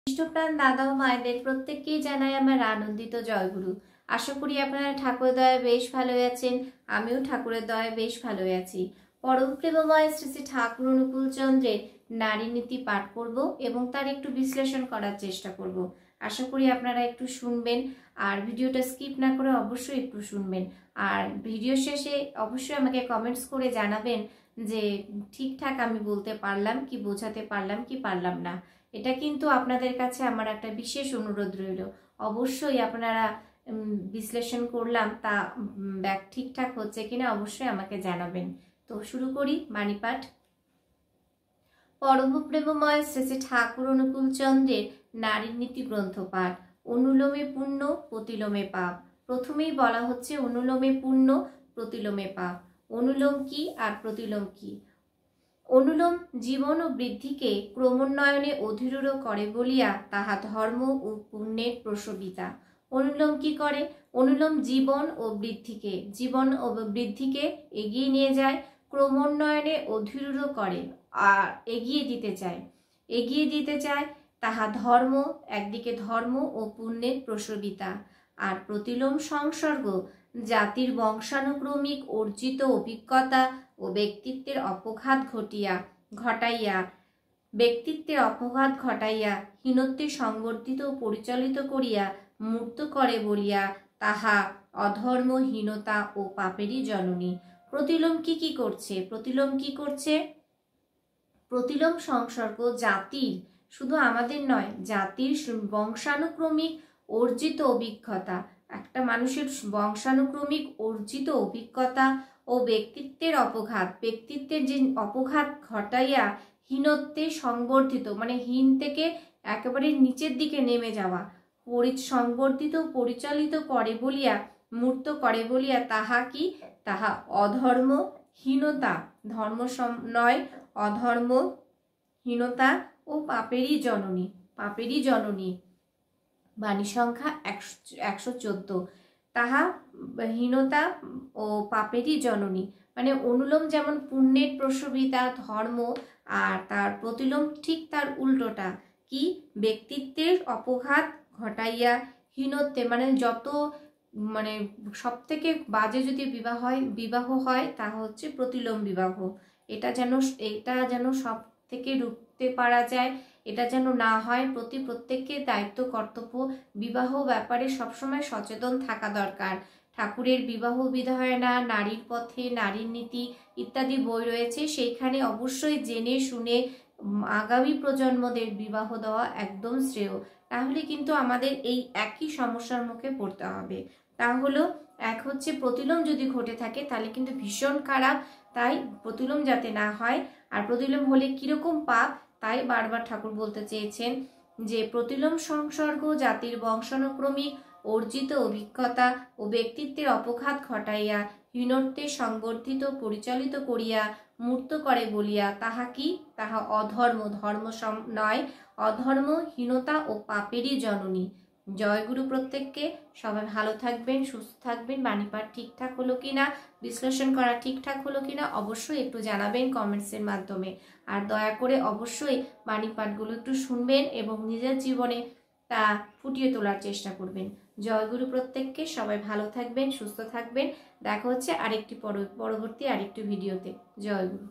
ইষ্টপ্রাণ দাদা ও মায়েদের প্রত্যেককেই জানাই আমার আনন্দিত জয়গুরু। আশা করি আপনারা ঠাকুরের দয়ায় বেশ ভালো আছেন। আমিও ঠাকুরের দয়ায় বেশ ভালো আছি। পরম প্রেমময় শ্রী শ্রী ঠাকুর অনুকূল চন্দ্রের নারী নীতি পাঠ করব এবং তার একটু বিশ্লেষণ করার চেষ্টা করব। আশা করি আপনারা একটু শুনবেন আর ভিডিওটা স্কিপ না করে অবশ্যই একটু শুনবেন। আর ভিডিও শেষে অবশ্যই আমাকে কমেন্টস করে জানাবেন যে ঠিকঠাক আমি বলতে পারলাম কি, বোঝাতে পারলাম কি পারলাম না। এটা কিন্তু আপনাদের কাছে আমার একটা বিশেষ অনুরোধ রইল। অবশ্যই আপনারা বিশ্লেষণ করলাম তা ঠিকঠাক হচ্ছে কিনা অবশ্যই আমাকে জানাবেন। তো শুরু করি বাণীপাঠ। পরম প্রেমময় শ্রী শ্রী ঠাকুর অনুকূল চন্দ্রের নারীর নীতি গ্রন্থ পাঠ। অনুলোমে পুণ্য, প্রতিলোমে পাপ। প্রথমেই বলা হচ্ছে অনুলোমে পুণ্য, প্রতিলোমে পাপ। অনুলোম কি আর প্রতিলোম কি? অনুলোম জীবন ও বৃদ্ধিকে ক্রমোন্নয়নে অধিরূঢ় করে বলিয়া তাহা ধর্ম ও পুণ্যের প্রসবিতা। অনুলোম কি করে? অনুলোম জীবন ও বৃদ্ধিকে এগিয়ে নিয়ে যায়, ক্রমোন্নয়নে অধিরূঢ় করে আর এগিয়ে দিতে চায় তাহা ধর্ম, একদিকে ধর্ম ও পুণ্যের প্রসবিতা। আর প্রতিলোম সংসর্গ জাতির বংশানুক্রমিক অর্জিত অভিজ্ঞতা ও ব্যক্তিত্বের অপঘাত ঘটাইয়া হীনত্বে সংবর্ধিত ও পরিচালিত করিয়া মূর্ত করে বলিয়া তাহা অধর্ম, হীনতা ও পাপেরই জননী। প্রতিলোম কি করছে? প্রতিলোম সংসর্গ জাতির, শুধু আমাদের নয়, জাতির বংশানুক্রমিক অর্জিত অভিজ্ঞতা, একটা মানুষের বংশানুক্রমিক অর্জিত অভিজ্ঞতা ও ব্যক্তিত্বের যে অপঘাত ঘটাইয়া হীনত্বে সংবর্ধিত, মানে হীন থেকে একেবারে নিচের দিকে নেমে যাওয়া, সংবর্ধিত পরিচালিত করে বলিয়া, মূর্ত করে বলিয়া তাহা কি? তাহা অধর্ম, হীনতা, ধর্ম নয়, অধর্ম, হীনতা ও পাপেরই জননী। বাণী সংখ্যা 114। তাহা হীনতা ও পাপেরই জননী, মানে অনুলোম যেমন পুণ্যের প্রসবিতা, ধর্ম, আর তার প্রতিলোম ঠিক তার উল্টোটা কি? ব্যক্তিত্বের অপঘাত ঘটাইয়া হীনত্বে, মানে সব থেকে বাজে যদি বিবাহ হয় তা হচ্ছে প্রতিলোম বিবাহ। এটা যেন সব থেকে রুখতে পারা যায়, এটা যেন না হয়। প্রত্যেককে দায়িত্ব, কর্তব্য, বিবাহ ব্যাপারে সবসময় সচেতন থাকা দরকার। ঠাকুরের বিবাহ বিধায়না, নারীর পথে, নারীর নীতি ইত্যাদি বই রয়েছে, সেইখানে অবশ্যই জেনে শুনে আগামী প্রজন্মদের বিবাহ দেওয়া একদম শ্রেয়। তাহলে কিন্তু আমাদের এই একই সমস্যার মুখে পড়তে হবে। তা হলো, এক হচ্ছে প্রতিলোম যদি ঘটে থাকে তাহলে কিন্তু ভীষণ খারাপ, তাই প্রতিলোম যাতে না হয়। আর প্রতিলোম হলে কিরকম পাপ, তাই বারবার ঠাকুর বলতে চেয়েছেন যে প্রতিলোম সংসর্গ জাতির বংশানুক্রমিক অর্জিত অভিজ্ঞতা ও ব্যক্তিত্বের অপঘাত ঘটাইয়া হীনত্বে সংবর্ধিত পরিচালিত করিয়া মূর্ত করে বলিয়া তাহা কি? তাহা অধর্ম, ধর্ম নয়, অধর্ম, হীনতা ও পাপেরই জননী। জয় গুরু প্রত্যেককে। সবাই ভালো থাকবেন, সুস্থ থাকবেন। বাণীপাঠ ঠিকঠাক হলো কিনা, বিশ্লেষণ করা ঠিকঠাক হলো কিনা অবশ্যই একটু জানাবেন কমেন্টসের মাধ্যমে। আর দয়া করে অবশ্যই বাণীপাঠগুলো একটু শুনবেন এবং নিজের জীবনে তা ফুটিয়ে তোলার চেষ্টা করবেন। জয় গুরু প্রত্যেককে। সবাই ভালো থাকবেন, সুস্থ থাকবেন। দেখা হচ্ছে পরবর্তী আরেকটি ভিডিওতে। জয় গুরু।